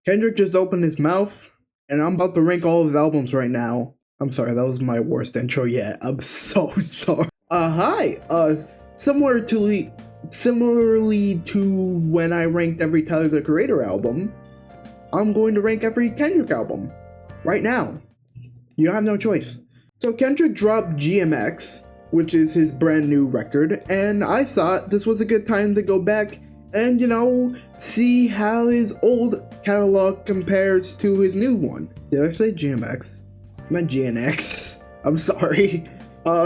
Kendrick just opened his mouth, and I'm about to rank all his albums right now. I'm sorry, that was my worst intro yet. I'm so sorry. Hi. Similarly to when I ranked every Tyler the Creator album, I'm going to rank every Kendrick album right now. You have no choice. So Kendrick dropped GMX, which is his brand new record, and I thought this was a good time to go back and, see how his old catalog compares to his new one. Did I say GMX? I meant GNX. I'm sorry.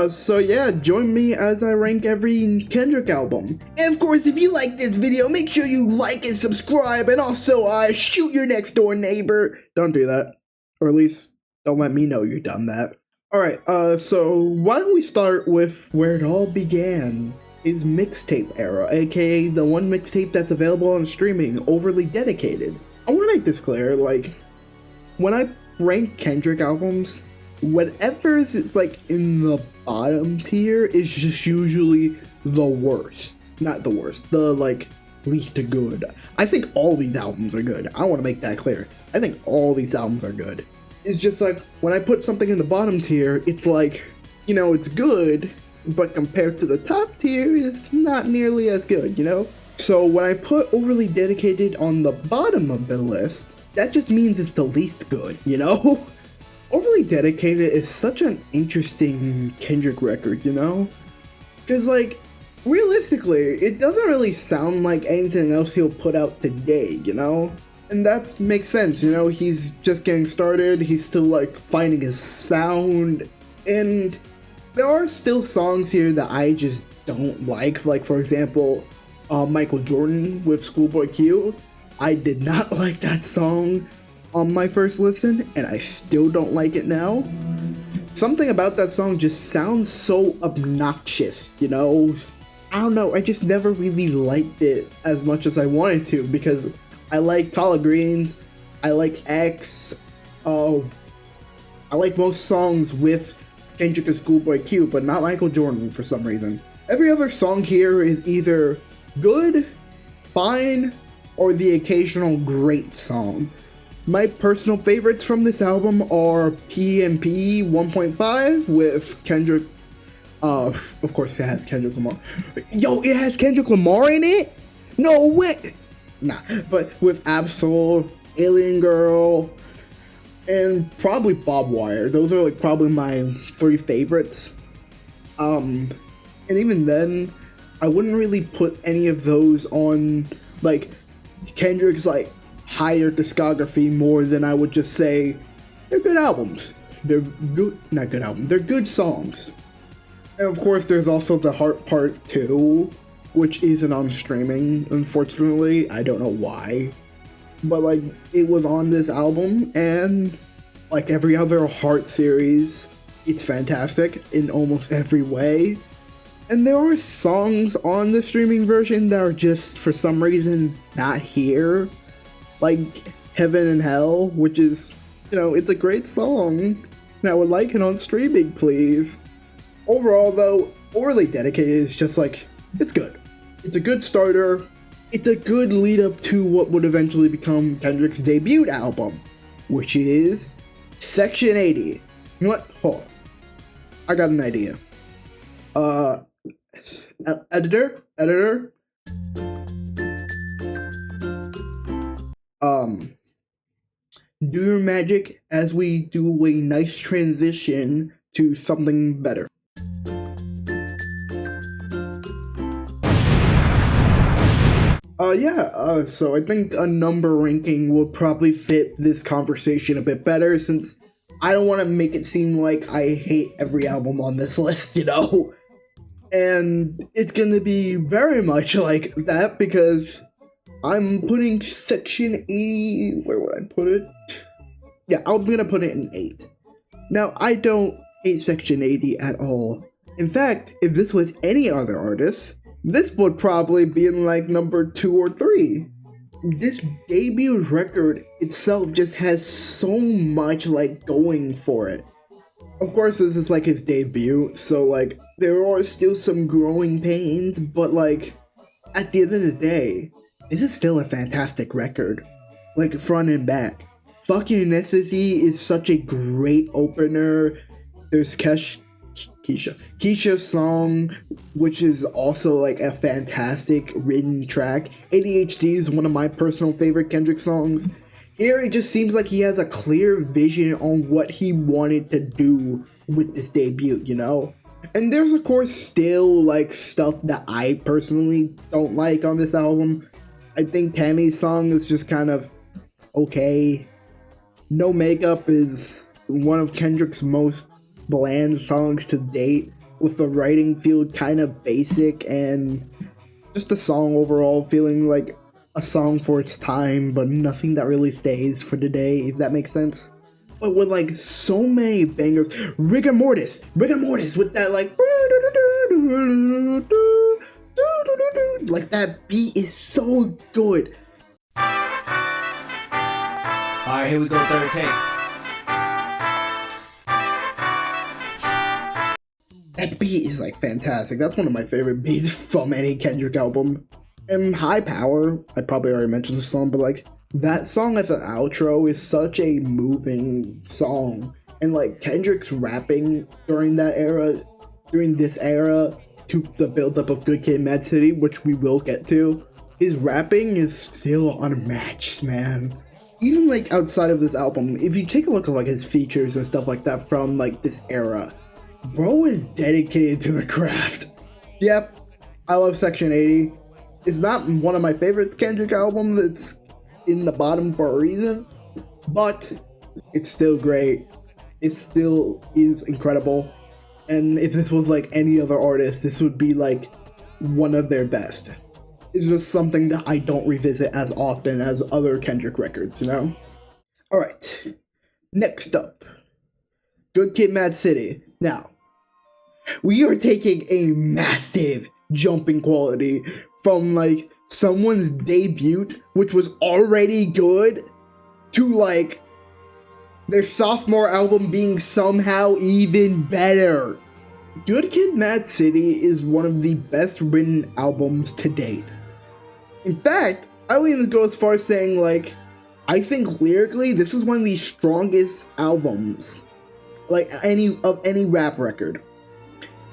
So yeah, join me as I rank every Kendrick album. And of course, if you like this video, make sure you like and subscribe, and also, shoot your next door neighbor. Don't do that. Or at least, don't let me know you've done that. Alright, so why don't we start with where it all began. His mixtape era, aka the one mixtape that's available on streaming, Overly Dedicated. I want to make this clear, when I rank Kendrick albums, whatever is in the bottom tier is just usually the worst. Not the worst, the least good. I think all these albums are good. I want to make that clear. I think all these albums are good. It's just when I put something in the bottom tier, it's it's good, but compared to the top tier, it's not nearly as good, So when I put Overly Dedicated on the bottom of the list, that just means it's the least good, Overly Dedicated is such an interesting Kendrick record, Because, realistically, it doesn't really sound like anything else he'll put out today, And that makes sense, he's just getting started, he's still, finding his sound, and there are still songs here that I just don't like, for example, Michael Jordan with Schoolboy Q. I did not like that song on my first listen, and I still don't like it now. Something about that song just sounds so obnoxious, I don't know, I just never really liked it as much as I wanted to, because I like Collard Greens, I like X, I like most songs with Kendrick and Schoolboy Q, but not Michael Jordan for some reason. Every other song here is either good, fine, or the occasional great song. My personal favorites from this album are PMP 1.5 with Kendrick, of course it has Kendrick Lamar. Yo, it has Kendrick Lamar in it? No way! Nah, but with Absol, Alien Girl, and probably Bob Wire. Those are probably my three favorites. And even then, I wouldn't really put any of those on Kendrick's higher discography more than I would just say they're good albums. They're good, not good albums, they're good songs. And of course there's also The Heart Part 2, which isn't on streaming, unfortunately. I don't know why. But it was on this album, and like every other Heart series, it's fantastic in almost every way. And there are songs on the streaming version that are just, for some reason, not here. Like Heaven and Hell, which is, it's a great song. And I would like it on streaming, please. Overall, though, Overly Dedicated is just it's good. It's a good starter. It's a good lead up to what would eventually become Kendrick's debut album, which is Section 80. You know what? Hold on. I got an idea. Editor? Do your magic as we do a nice transition to something better. So I think a number ranking will probably fit this conversation a bit better, since I don't want to make it seem like I hate every album on this list, And it's gonna be very much like that, because I'm putting Section 80, where would I put it? Yeah, I'm gonna put it in 8. Now, I don't hate Section 80 at all. In fact, if this was any other artist, this would probably be in number 2 or 3. This debut record itself just has so much going for it. Of course, this is his debut, so there are still some growing pains, but at the end of the day, this is still a fantastic record. like front and back. Fucking Necessity is such a great opener. There's Keisha's song, which is also like a fantastic written track. ADHD is one of my personal favorite Kendrick songs. Here it just seems like he has a clear vision on what he wanted to do with this debut, you know? And there's of course still like stuff that I personally don't like on this album. I think Tammy's song is just kind of okay. No Makeup is one of Kendrick's most bland songs to date, with the writing feel kind of basic and just the song overall feeling like a song for its time, but nothing that really stays for today, if that makes sense. But with like so many bangers, Rigor Mortis with that like that beat is so good. Alright, here we go, third take. That beat is like fantastic. That's one of my favorite beats from any Kendrick album. And High Power, I probably already mentioned the song, but like that song as an outro is such a moving song. And like Kendrick's rapping during this era, to the buildup of Good Kid, Mad City, which we will get to, his rapping is still unmatched, man. Even like outside of this album, if you take a look at like his features and stuff like that from like this era, bro is dedicated to the craft. Yep, I love Section 80. It's not one of my favorite Kendrick albums. It's in the bottom for a reason, but it's still great. It still is incredible. And if this was like any other artist, this would be like one of their best. It's just something that I don't revisit as often as other Kendrick records, you know? Alright, next up, Good Kid, Mad City. Now, we are taking a massive jump in quality from like someone's debut, which was already good, to like their sophomore album being somehow even better. Good Kid, Mad City is one of the best written albums to date. In fact, I would even go as far as saying like, I think lyrically this is one of the strongest albums like any rap record.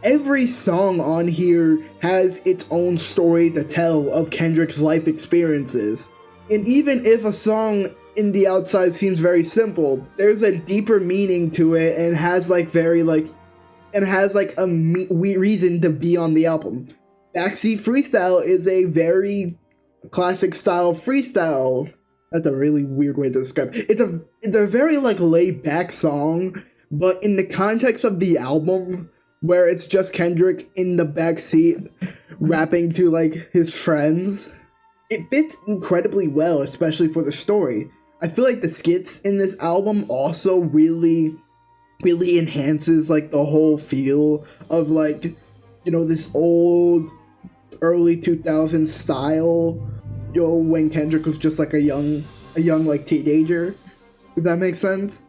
Every song on here has its own story to tell of Kendrick's life experiences. And even if a song in the outside seems very simple, there's a deeper meaning to it and has like a reason to be on the album. Backseat Freestyle is a very classic style freestyle. That's a really weird way to describe it. It's a very like laid back song, but in the context of the album, where it's just Kendrick in the backseat rapping to like his friends, it fits incredibly well, especially for the story. I feel like the skits in this album also really enhances like the whole feel of like, you know, this old early 2000s style, when Kendrick was just like a young like teenager, if that makes sense.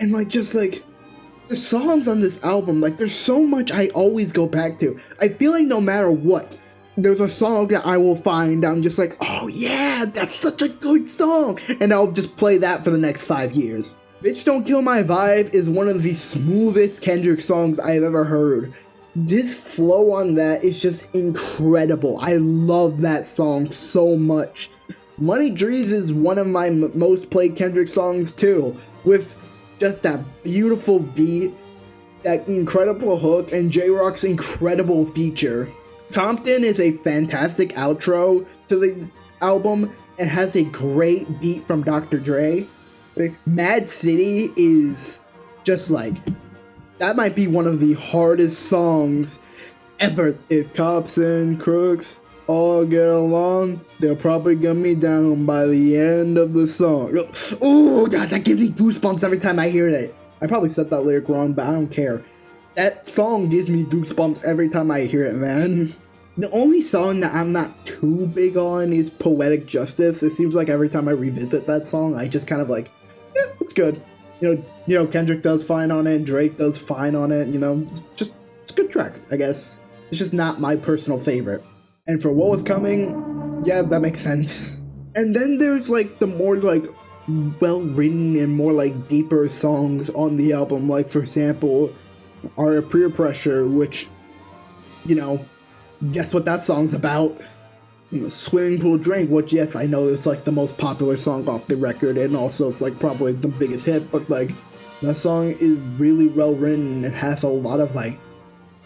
And like just like the songs on this album, like there's so much I always go back to. I feel like no matter what, there's a song that I will find, I'm just like, oh yeah, that's such a good song, and I'll just play that for the next 5 years. Bitch Don't Kill My Vibe is one of the smoothest Kendrick songs I've ever heard. This flow on that is just incredible. I love that song so much. Money Drees is one of my most played Kendrick songs too, with just that beautiful beat, that incredible hook, and J-Rock's incredible feature. Compton is a fantastic outro to the album and has a great beat from Dr. Dre. Mad City is just like, that might be one of the hardest songs ever. If cops and crooks all get along, they'll probably gun me down by the end of the song. Oh god, that gives me goosebumps every time I hear that. I probably said that lyric wrong, but I don't care. That song gives me goosebumps every time I hear it, man. The only song that I'm not too big on is Poetic Justice. It seems like every time I revisit that song, I just kind of like, yeah, it's good. You know, Kendrick does fine on it, Drake does fine on it, you know, it's a good track, I guess. It's just not my personal favorite. And for What Was Coming, yeah, that makes sense. And then there's like the more like well-written and more like deeper songs on the album, like for example, Our Peer Pressure, which, you know, guess what that song's about? Swimming Pool Drink, which, yes, I know it's like the most popular song off the record, and also it's like probably the biggest hit, but like that song is really well written and has a lot of like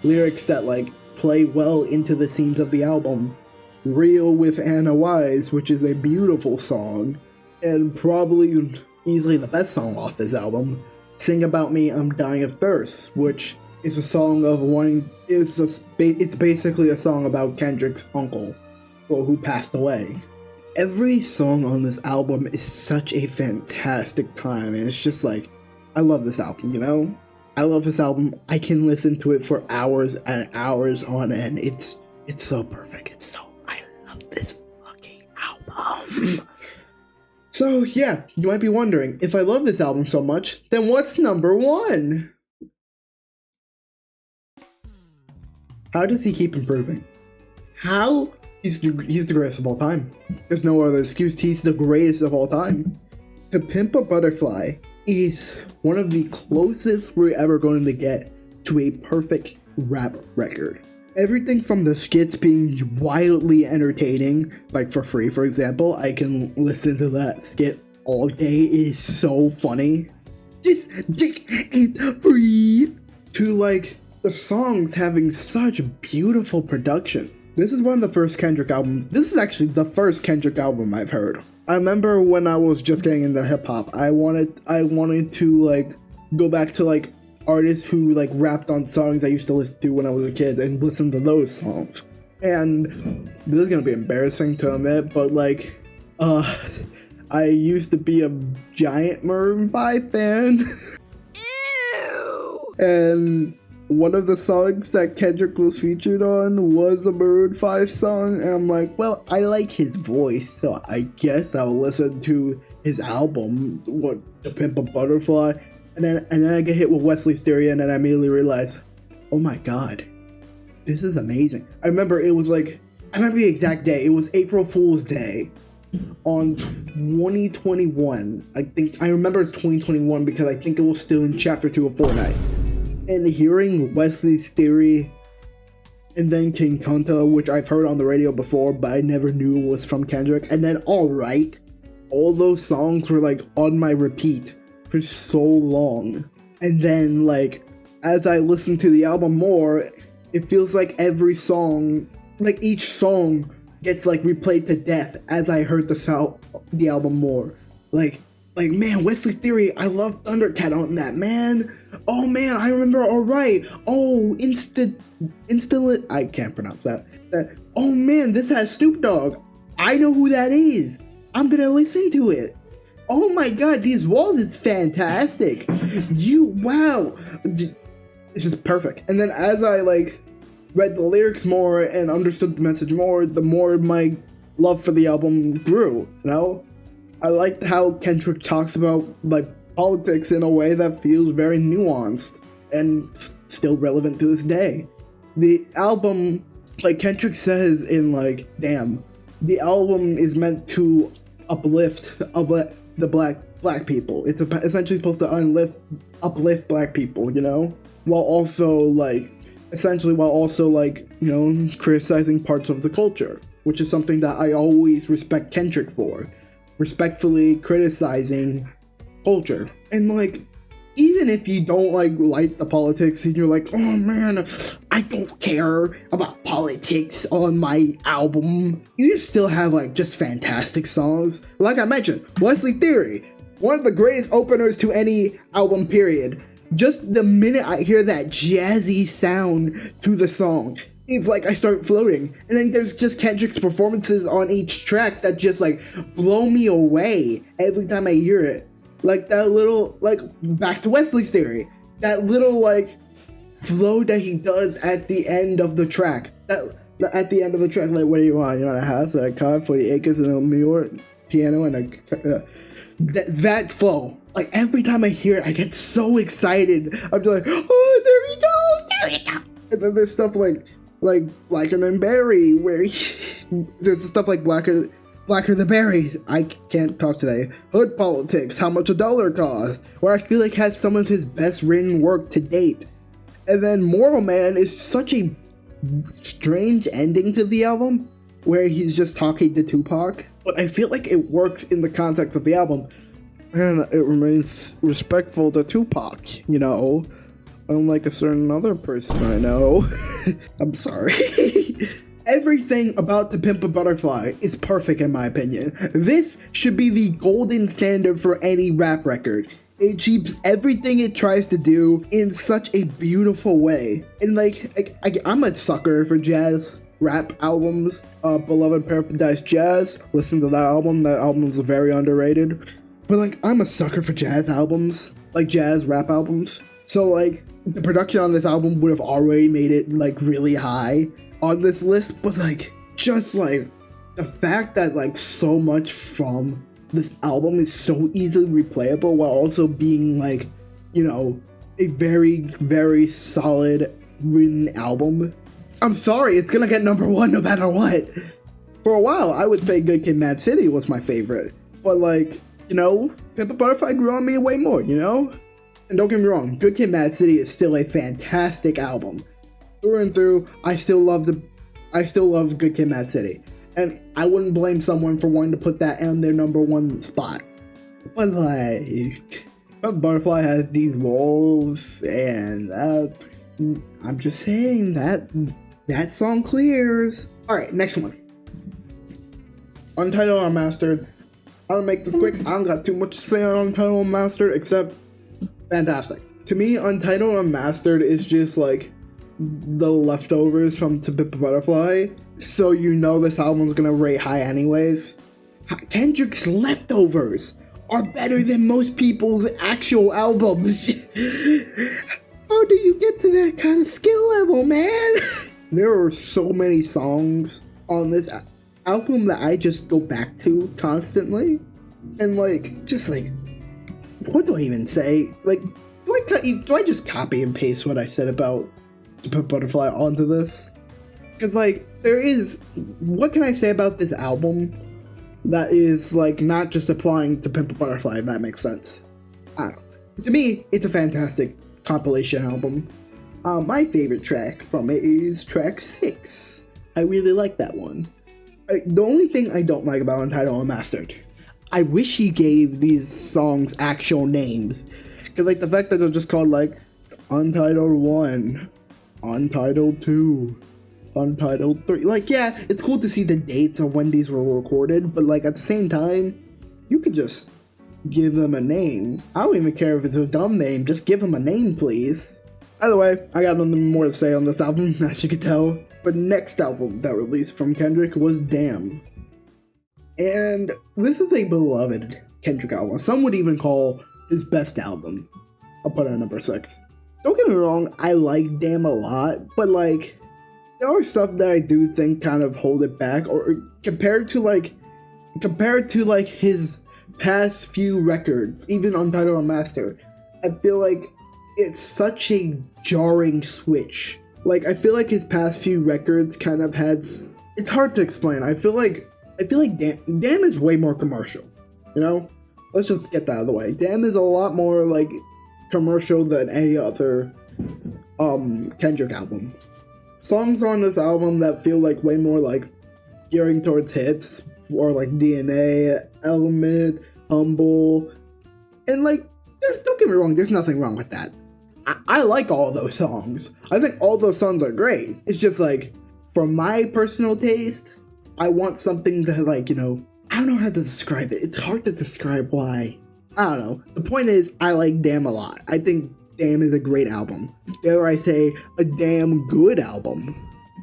lyrics that like play well into the themes of the album. Real with Anna Wise, which is a beautiful song and probably easily the best song off this album. Sing About Me, I'm Dying of Thirst, which is a song of wanting. It's basically a song about Kendrick's uncle, who passed away. Every song on this album is such a fantastic time, and it's just like, I love this album, you know? I love this album. I can listen to it for hours and hours on end. It's so perfect. I love this fucking album. So yeah, you might be wondering, if I love this album so much, then what's number one? How does he keep improving? How? He's the greatest of all time. There's no other excuse. He's the greatest of all time. To Pimp a Butterfly is one of the closest we're ever going to get to a perfect rap record. Everything from the skits being wildly entertaining, like For Free, for example. I can listen to that skit all day. It is so funny. This dick ain't free. To like the songs having such beautiful production. This is one of the first Kendrick albums. This is actually the first Kendrick album I've heard. I remember when I was just getting into hip hop, I wanted to like go back to like artists who like rapped on songs I used to listen to when I was a kid and listen to those songs. And this is gonna be embarrassing to admit, but like, I used to be a giant Maroon 5 fan. Ew. And one of the songs that Kendrick was featured on was a Maroon 5 song, and I'm like, well, I like his voice, so I guess I'll listen to his album, To Pimp a Butterfly, and then I get hit with Wesley's Theory, and then I immediately realize, oh my god, this is amazing. I remember the exact day. It was April Fool's Day on 2021. I remember it's 2021 because I think it was still in Chapter 2 of Fortnite. And hearing Wesley's Theory and then King Kunta, which I've heard on the radio before, but I never knew was from Kendrick. And then Alright, all those songs were like on my repeat for so long. And then like, as I listen to the album more, it feels like every song, like each song gets like replayed to death as I heard the album more. Like man, Wesley's Theory, I love Thundercat on that, man. Oh man, I remember Alright. Oh, I can't pronounce that. Oh man, this has Snoop Dogg. I know who that is. I'm gonna listen to it. Oh my god, These Walls is fantastic. Wow. It's just perfect. And then as I like read the lyrics more and understood the message more, the more my love for the album grew, you know? I liked how Kendrick talks about like politics in a way that feels very nuanced and still relevant to this day. The album, like Kendrick says in like, damn, the album is meant to uplift the black people. It's essentially supposed to uplift black people, you know, while also criticizing parts of the culture, which is something that I always respect Kendrick for. Respectfully criticizing culture. And like, even if you don't like the politics and you're like, oh man, I don't care about politics on my album, you still have like just fantastic songs. Like I mentioned, Wesley Theory, one of the greatest openers to any album, period. Just the minute I hear that jazzy sound to the song, it's like I start floating. And then there's just Kendrick's performances on each track that just like blow me away every time I hear it. Like that little, like, back to Wesley's Theory, that little like flow that he does at the end of the track. At the end of the track, like, what do you want? You want a house, a car, 40 acres, and a New York piano, and that flow. Like every time I hear it, I get so excited. I'm just like, oh, there we go. And then there's stuff like Blacker Than Berry, where there's stuff like Blacker Blacker the Berries, I can't talk today. Hood Politics, How Much a Dollar Cost, where I feel like has some of his best written work to date. And then Mortal Man is such a strange ending to the album, where he's just talking to Tupac, but I feel like it works in the context of the album, and it remains respectful to Tupac, you know, unlike a certain other person I know. I'm sorry. Everything about To Pimp a Butterfly is perfect in my opinion. This should be the golden standard for any rap record. It achieves everything it tries to do in such a beautiful way. And like, I'm a sucker for jazz rap albums. Beloved Paradise Jazz, listen to that album. That album's very underrated. But like, I'm a sucker for jazz albums, like jazz rap albums. So like, the production on this album would have already made it like really high on this list, but like, just like the fact that like so much from this album is so easily replayable while also being like, you know, a very, very solid written album. I'm sorry, it's gonna get number one no matter what. For a while, I would say Good Kid, Mad City was my favorite, but like, you know, Pimp a Butterfly grew on me way more, you know? And don't get me wrong, Good Kid, Mad City is still a fantastic album. Through and through, I still love Good Kid, Mad City. And I wouldn't blame someone for wanting to put that on their number one spot. But like, Butterfly has these walls, and I'm just saying that song clears. Alright, next one. Untitled Unmastered. I'll make this quick. I don't got too much to say on Untitled Unmastered, except fantastic. To me, Untitled Unmastered is just like the leftovers from To Pimp a Butterfly, so you know this album's gonna rate high anyways. Kendrick's leftovers are better than most people's actual albums. How do you get to that kind of skill level, man? There are so many songs on this album that I just go back to constantly, and like, just like, what do I even say? Like, do I just copy and paste what I said about To Put Butterfly onto this? Because like, what can I say about this album that is like not just applying to Pimp a Butterfly, if that makes sense? I don't know. To me, it's a fantastic compilation album. My favorite track from it is track 6. I really like that one. The only thing I don't like about Untitled Unmastered, I wish he gave these songs actual names. Because like the fact that they're just called like Untitled 1, Untitled 2, Untitled 3. Like, yeah, it's cool to see the dates of when these were recorded, but like at the same time, you could just give them a name. I don't even care if it's a dumb name, just give them a name, please. Either way, I got nothing more to say on this album, as you could tell. But next album that released from Kendrick was Damn. And this is a beloved Kendrick album. Some would even call his best album. I'll put it at number 6. Don't get me wrong, I like Damn a lot, but like, there are stuff that I do think kind of hold it back, or compared to like his past few records, even Untitled Unmastered, I feel like it's such a jarring switch. Like, I feel like his past few records kind of had, it's hard to explain. I feel like Damn is way more commercial, you know? Let's just get that out of the way. Damn is a lot more like commercial than any other Kendrick album. Songs on this album that feel like way more like gearing towards hits, or like DNA, Element, Humble, and like, don't get me wrong, there's nothing wrong with that. I like all those songs. I think all those songs are great. It's just like, for my personal taste, I want something that like, you know, I don't know how to describe it. It's hard to describe why. I don't know. The point is, I like Damn a lot. I think Damn is a great album. Dare I say, a damn good album.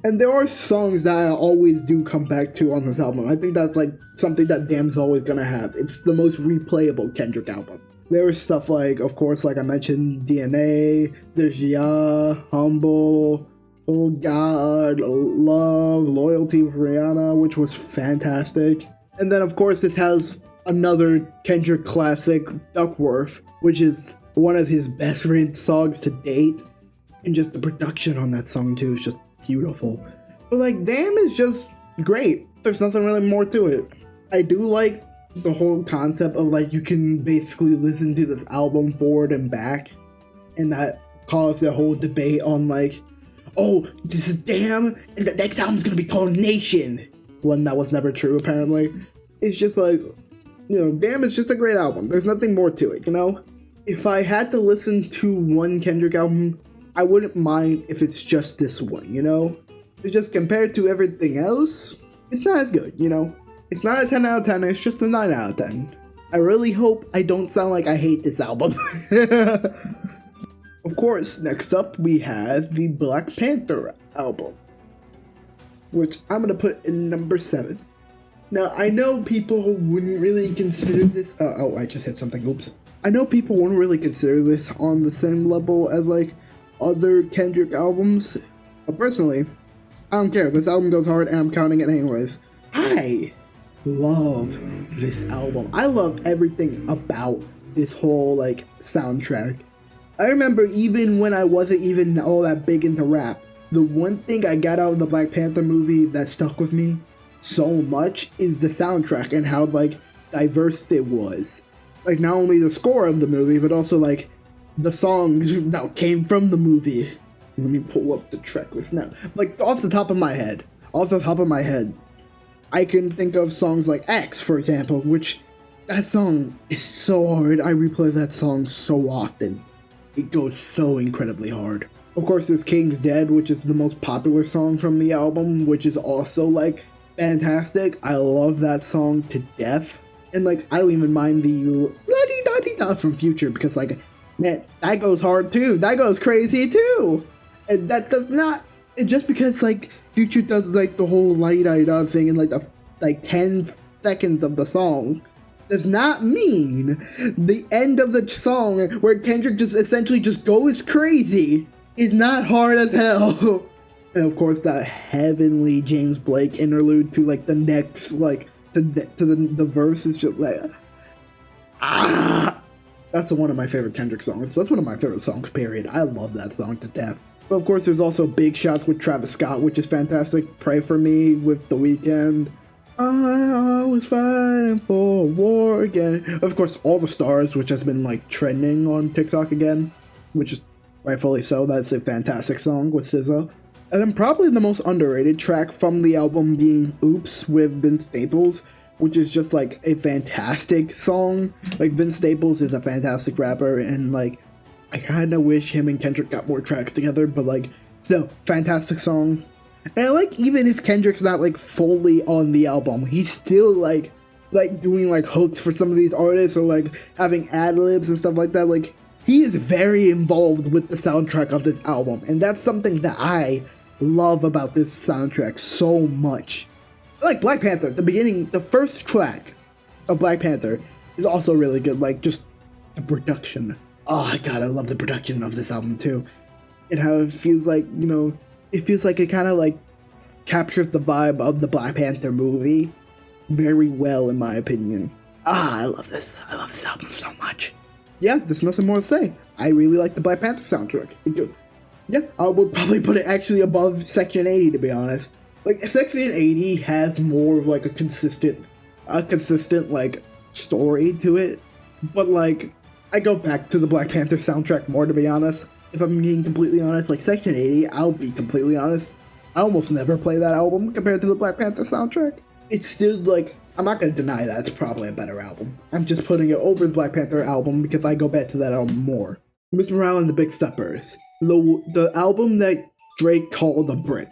And there are songs that I always do come back to on this album. I think that's like something that Damn's always gonna have. It's the most replayable Kendrick album. There was stuff like, of course, like I mentioned, DNA, there's Ya, Humble, Oh God, Love, Loyalty with Rihanna, which was fantastic. And then, of course, this has another Kendrick classic, Duckworth, which is one of his best written songs to date. And just the production on that song, too, is just beautiful. But, like, Damn is just great. There's nothing really more to it. I do like the whole concept of like you can basically listen to this album forward and back, and that caused the whole debate on like, oh, this is Damn, and the next album's gonna be called Nation. When that was never true, apparently. It's just like, you know, Damn is just a great album. There's nothing more to it, you know? If I had to listen to one Kendrick album, I wouldn't mind if it's just this one, you know? It's just compared to everything else, it's not as good, you know? It's not a 10 out of 10, it's just a 9 out of 10. I really hope I don't sound like I hate this album. Of course, next up we have the Black Panther album, which I'm gonna put in number 7. Now, I know people wouldn't really consider this, oh, I just hit something, oops. I know people wouldn't really consider this on the same level as, like, other Kendrick albums. But personally, I don't care, this album goes hard and I'm counting it anyways. I love this album. I love everything about this whole, like, soundtrack. I remember even when I wasn't even all that big into rap, the one thing I got out of the Black Panther movie that stuck with me so much is the soundtrack and how, like, diverse it was. Like, not only the score of the movie, but also, like, the songs that came from the movie. Let me pull up the track list now. Like, off the top of my head, I can think of songs like X, for example, which, that song is so hard. I replay that song so often. It goes so incredibly hard. Of course, there's King's Dead, which is the most popular song from the album, which is also, like, fantastic. I love that song to death. And, like, I don't even mind the la-dee-da-dee-da from Future, because, like, man, that goes hard too. That goes crazy too. And that does not, just because, like, Future does, like, the whole la-dee-da-dee-da thing in, like, the, like, 10 seconds of the song, does not mean the end of the song, where Kendrick just essentially just goes crazy, is not hard as hell. And of course, that heavenly James Blake interlude to, like, the next, like, to the verse is just like, that's one of my favorite Kendrick songs. That's one of my favorite songs, period. I love that song to death. But of course, there's also Big Shots with Travis Scott, which is fantastic. Pray For Me with The Weeknd. I was fighting for war again. Of course, All the Stars, which has been, like, trending on TikTok again, which is rightfully so. That's a fantastic song with SZA. And then probably the most underrated track from the album being Oops with Vince Staples, which is just, like, a fantastic song. Like, Vince Staples is a fantastic rapper, and, like, I kind of wish him and Kendrick got more tracks together, but, like, still, fantastic song. And, like, even if Kendrick's not, like, fully on the album, he's still, like doing, like, hooks for some of these artists, or, like, having ad-libs and stuff like that. Like, he is very involved with the soundtrack of this album, and that's something that I love about this soundtrack so much. Like Black Panther, the beginning, the first track of Black Panther is also really good. Like, just the production. Oh god, I love the production of this album too. And how it feels like, you know, it feels like it kind of, like, captures the vibe of the Black Panther movie very well, in my opinion. I love this. I love this album so much. Yeah, there's nothing more to say. I really like the Black Panther soundtrack. Yeah, I would probably put it actually above Section 80, to be honest. Like, Section 80 has more of, like, a consistent, like, story to it. But, like, I go back to the Black Panther soundtrack more, to be honest. If I'm being completely honest, like, Section 80, I'll be completely honest, I almost never play that album compared to the Black Panther soundtrack. It's still, like, I'm not going to deny that it's probably a better album. I'm just putting it over the Black Panther album because I go back to that album more. Mr. Morale and the Big Steppers. The album that Drake called a brick.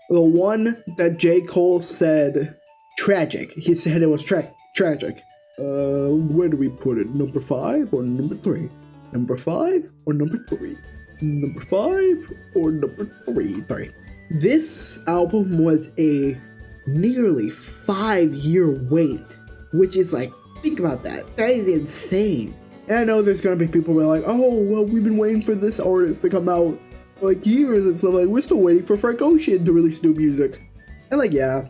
The one that J. Cole said tragic. He said it was tragic. Where do we put it? Number 5 or number 3? Number 5 or number 3? Number 5 or number 3? 3. This album was a nearly 5-year wait, which is, like, think about that. That is insane. And I know there's gonna be people who are like, oh, well, we've been waiting for this artist to come out, like, years, and so, like, we're still waiting for Frank Ocean to release new music. And, like, yeah,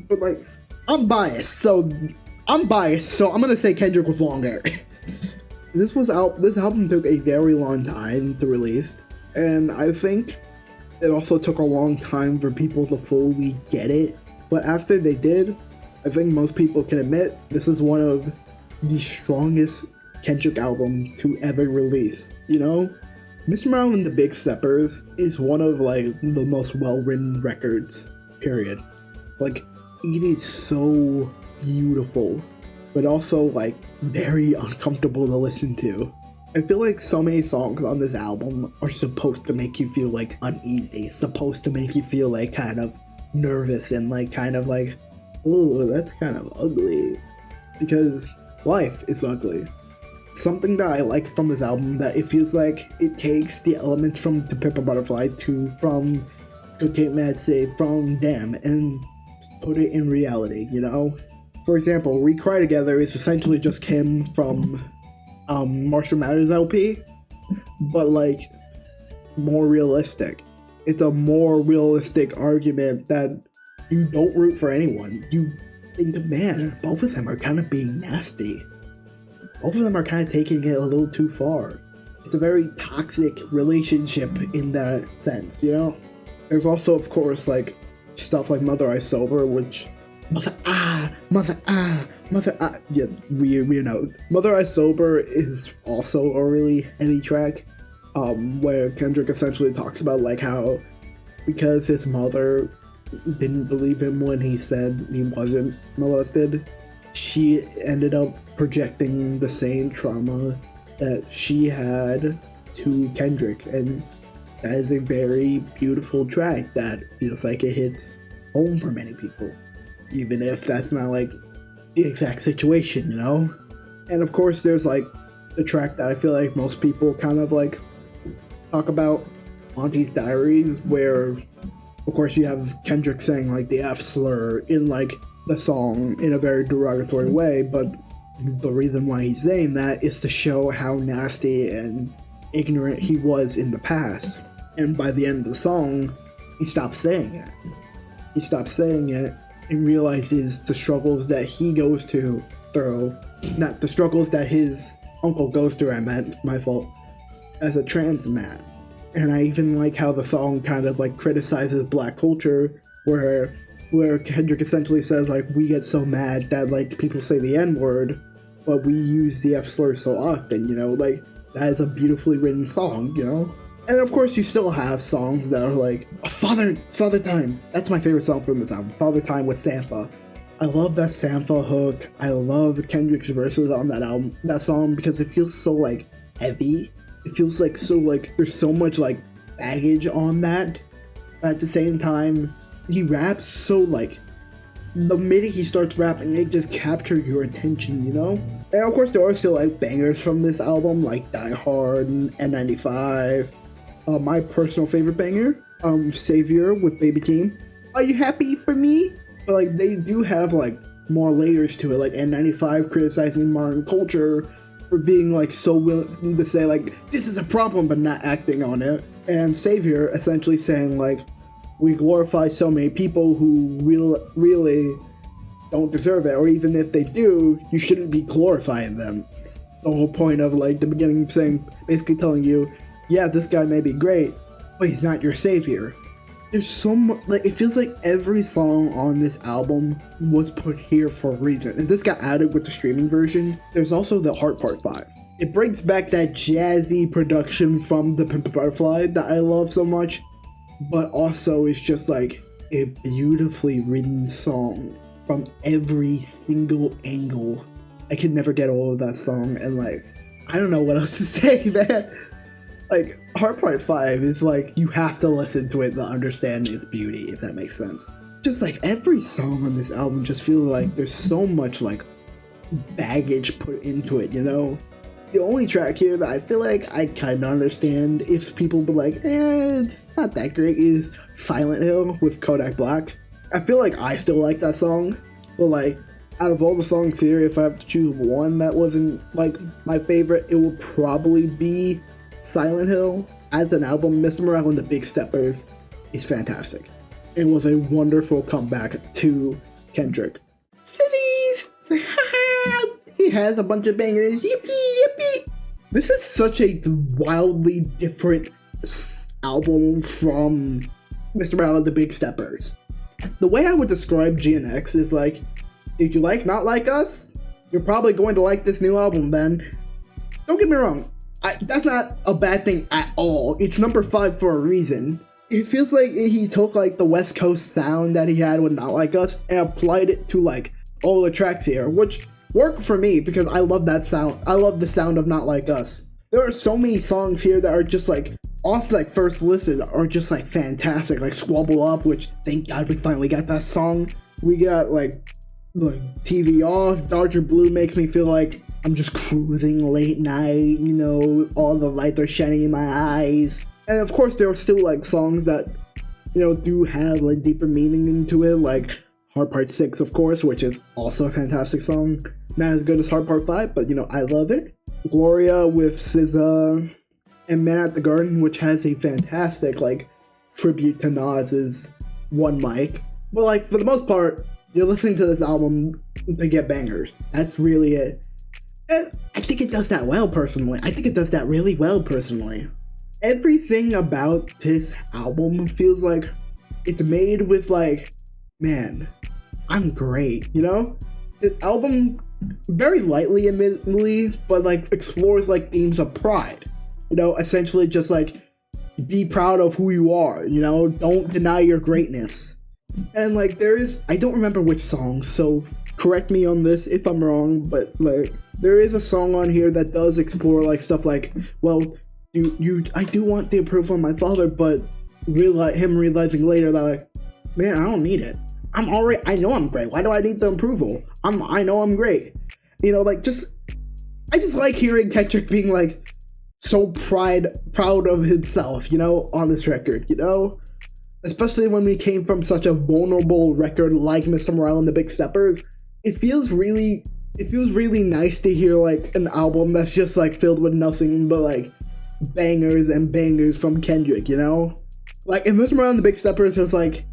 but, like, I'm biased, so I'm gonna say Kendrick was longer. This album took a very long time to release, and I think it also took a long time for people to fully get it. But after they did, I think most people can admit this is one of the strongest Kendrick albums to ever release, you know? Mr. Morale and the Big Steppers is one of like the most well-written records, period. Like, it is so beautiful, but also like very uncomfortable to listen to. I feel like so many songs on this album are supposed to make you feel like uneasy, supposed to make you feel like kind of nervous and like kind of like, oh, that's kind of ugly, because life is ugly. Something that I like from this album, that it feels like it takes the elements from To Pimp a Butterfly from Good Kid, Mad City, from Damn, and put it in reality, you know? For example, We Cry Together is essentially just Kim from Marshall Mathers LP, but like more realistic. It's a more realistic argument that you don't root for anyone. You think, man, both of them are kind of being nasty. Both of them are kind of taking it a little too far. It's a very toxic relationship in that sense, you know? There's also, of course, like stuff like Mother I Sober, which yeah, we know. Mother I Sober is also a really heavy track, where Kendrick essentially talks about like how because his mother didn't believe him when he said he wasn't molested, she ended up projecting the same trauma that she had to Kendrick, and that is a very beautiful track that feels like it hits home for many people, even if that's not like the exact situation, you know? And of course there's like the track that I feel like most people kind of like talk about, Auntie's Diaries, where of course you have Kendrick saying like the F slur in like the song in a very derogatory way, but the reason why he's saying that is to show how nasty and ignorant he was in the past. And by the end of the song, he stops saying it. He stops saying it and realizes the struggles that he goes through, not the struggles that his uncle goes through, I meant, my fault, as a trans man. And I even like how the song kind of like criticizes black culture, where Kendrick essentially says like, we get so mad that like people say the N-word, but we use the F slur so often, you know, like that is a beautifully written song, you know? And of course you still have songs that are like, Father Time. That's my favorite song from this album, Father Time with Sampha. I love that Sampha hook. I love Kendrick's verses on that song, because it feels so like heavy. It feels like so like there's so much like baggage on that. But at the same time, he raps so like, the minute he starts rapping, it just captures your attention, you know? And of course there are still like bangers from this album, like Die Hard and N95. My personal favorite banger, Savior with Baby Keem. Are you happy for me? But like they do have like more layers to it, like N95 criticizing modern culture for being like so willing to say like this is a problem but not acting on it, and Savior essentially saying like we glorify so many people who really don't deserve it, or even if they do, you shouldn't be glorifying them. The whole point of like the beginning saying, basically telling you, yeah, this guy may be great, but he's not your savior. There's so much, like, it feels like every song on this album was put here for a reason, and this got added with the streaming version. There's also the Heart Part 5. It brings back that jazzy production from The Pimp a Butterfly that I love so much, but also it's just like a beautifully written song from every single angle. I could never get all of that song, and like, I don't know what else to say, man. Like, Heart Part 5 is like, you have to listen to it to understand its beauty, if that makes sense. Just like every song on this album just feels like there's so much like baggage put into it, you know? The only track here that I feel like I kind of understand if people be like, it's not that great, is Silent Hill with Kodak Black. I feel like I still like that song, but like, out of all the songs here, if I have to choose one that wasn't like my favorite, it would probably be Silent Hill. As an album, Mr. Morale and the Big Steppers is fantastic. It was a wonderful comeback to Kendrick. Cities! He has a bunch of bangers. Yippee, yippee! This is such a wildly different album from Mr. Morale and the Big Steppers. The way I would describe GNX is like, Did you like Not Like Us? You're probably going to like this new album then. Don't get me wrong, that's not a bad thing at all. It's number 5 for a reason. It feels like he took like the West Coast sound that he had with Not Like Us and applied it to like all the tracks here, which worked for me because I love that sound. I love the sound of Not Like Us. There are so many songs here that are just like off like first listen are just like fantastic, like Squabble Up, which thank God we finally got that song. We got like TV Off, Dodger Blue makes me feel like I'm just cruising late night, you know, all the lights are shining in my eyes. And of course there are still like songs that, you know, do have like deeper meaning into it, like Hard Part 6 of course, which is also a fantastic song. Not as good as Hard Part 5, but you know, I love it. Gloria with SZA and Man at the Garden, which has a fantastic like tribute to Nas's One Mic. But like for the most part, you're listening to this album to get bangers. That's really it. And I think it does that well personally. I think it does that really well personally. Everything about this album feels like it's made with like, man, I'm great, you know? The album very lightly admittedly, but like explores like themes of pride. You know, essentially just like be proud of who you are, you know, don't deny your greatness. And like there is, I don't remember which song, so correct me on this if I'm wrong, but like there is a song on here that does explore like stuff like, well, I do want the approval of my father, but him realizing later that like, man, I don't need it. I know I'm great. Why do I need the approval? I know I'm great. You know, like I just like hearing Kendrick being like so proud of himself, you know, on this record, you know? Especially when we came from such a vulnerable record like Mr. Morale and the Big Steppers. It feels really nice to hear like an album that's just like filled with nothing but like bangers and bangers from Kendrick, you know? Like in Mr. Morale and the Big Steppers, there's like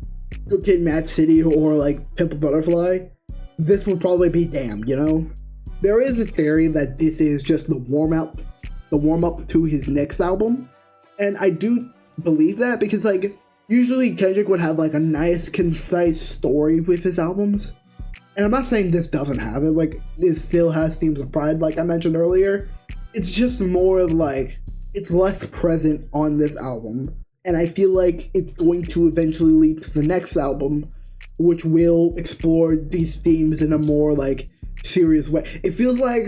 Good Kid, Mad City, or like Pimp a Butterfly. This would probably be Damned, you know? There is a theory that this is just the warm up to his next album, and I do believe that because like usually Kendrick would have like a nice concise story with his albums, and I'm not saying this doesn't have it. Like it still has themes of pride, like I mentioned earlier. It's just more of like it's less present on this album, and I feel like it's going to eventually lead to the next album, which will explore these themes in a more like serious way. It feels like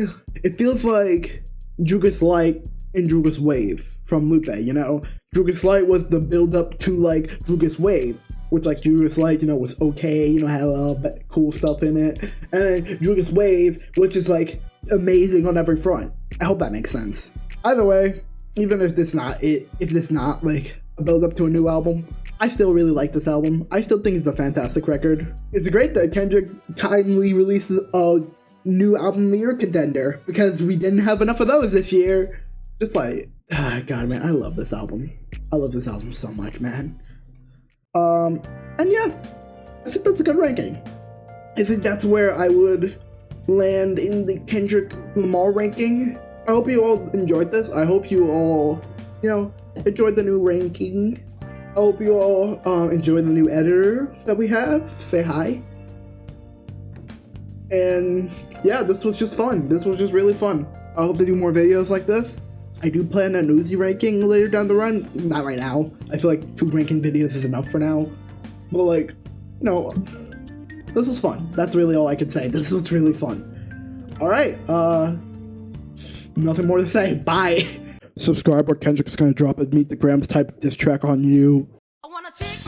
Jugas Light and Jugas Wave from Lupe, you know? Jugas Light was the build up to like Jugas Wave, which like Jugas Light, you know, was okay, you know, had a lot of cool stuff in it. And then Jugas Wave, which is like amazing on every front. I hope that makes sense. Either way, even if this not like a build up to a new album, I still really like this album. I still think it's a fantastic record. It's great that Kendrick kindly releases a new album of the year contender because we didn't have enough of those this year. Just like, God, man, I love this album. I love this album so much, man. And yeah, I think that's a good ranking. I think that's where I would land in the Kendrick Lamar ranking. I hope you all enjoyed this. I hope you all, you know, enjoyed the new ranking. I hope you all enjoy the new editor that we have. Say hi. And yeah, this was just fun. This was just really fun. I hope to do more videos like this. I do plan an Uzi ranking later down the run. Not right now. I feel like 2 ranking videos is enough for now. But like, you know, this was fun. That's really all I can say. This was really fun. Alright, nothing more to say. Bye. Subscribe or Kendrick's gonna drop a Meet the Grams type diss track on you. I wanna take